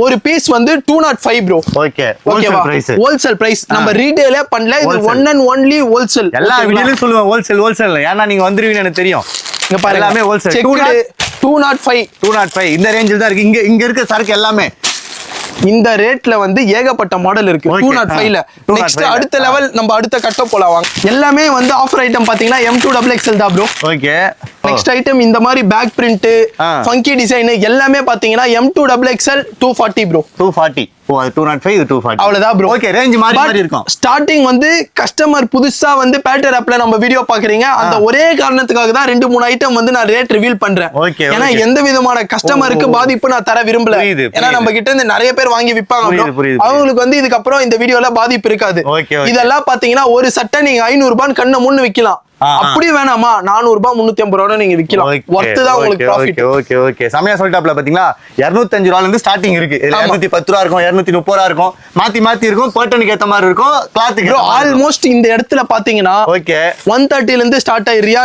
ஒரு பீஸ் வந்து 205 bro. Okay, wholesale price. Wholesale price. நம்ம ரீட்டெயிலே பண்ணல, இது ஒன் அண்ட் ஒன்லி ஹோல்சேல். எல்லா வீடியோலயும் சொல்லுவேன் ஹோல்சேல். ஏன்னா நீங்க வந்துருவீங்க எனக்கு தெரியும். இங்க பாருங்க எல்லாமே ஹோல்சேல். 205 இந்த ரேஞ்சில் தான் இருக்கு. இங்க இருக்க சரக்கு எல்லாமே இந்த ரேட்ல வந்து ஏகப்பட்ட மாடல் இருக்கு. 205ல நெக்ஸ்ட் அடுத்த லெவல் நம்ம அடுத்த கட்ட போலாம் வாங்க. எல்லாமே வந்து ஆஃபர் ஐட்டம் பாத்தீங்கன்னா M2XXL தான் ப்ரோ. ஓகே. நெக்ஸ்ட் ஐட்டம் இந்த மாதிரி பேக் பிரிண்ட், ஃபங்கி டிசைன் எல்லாமே பாத்தீங்கன்னா M2XXL 240 ப்ரோ. 240. ஓ, அது 205, இது 240. அவ்வளவுதான் ப்ரோ. ஓகே, ரேஞ்ச் மாதிரி இருக்கும். ஸ்டார்டிங் வந்து கஸ்டமர் புதுசா வந்து பேட்டர் ஆப்ல நம்ம வீடியோ பாக்குறீங்க, அந்த ஒரே காரணத்துக்காக தான் 2-3 ஐட்டம் வந்து நான் ரேட் ரிவீல் பண்றேன். ஏன்னா எந்த விதமான கஸ்டமருக்கு பாதிப்பு நான் தர விரும்பல. ஏன்னா நம்ம கிட்ட இருந்து நிறைய பேர் வாங்கி விப்பாங்க. அவங்களுக்கு வந்து இதுக்கப்புறம் இந்த வீடியோல பாதிப்பு இருக்காது. இதெல்லாம் பாத்தீங்கன்னா ஒரு சட்டை நீங்க 500 ரூபாய் கண்ண முன்னு விக்கலாம். அப்படி வேணாமா 400 ரூபாய் 350 ரூபாய் நீங்க விக்கலாம். ஒர்த் தான் உங்களுக்கு ப்ராஃபிட். ஓகே ஓகே, சமயா சொல்லிட்டாப்ல பாத்தீங்களா. 205 ரூபாயில இருந்து ஸ்டார்டிங் இருக்கு. 210 ரூபாய் இருக்கும், 230 ரூபாய் இருக்கும், மாத்தி இருக்கும். பர்டனுக்கு ஏத்த மாதிரி இருக்கும், கிளாத்துக்கு. ஆல்மோஸ்ட் இந்த இடத்துல பாத்தீங்கன்னா 130ல இருந்து ஸ்டார்ட் ஆயிரியா.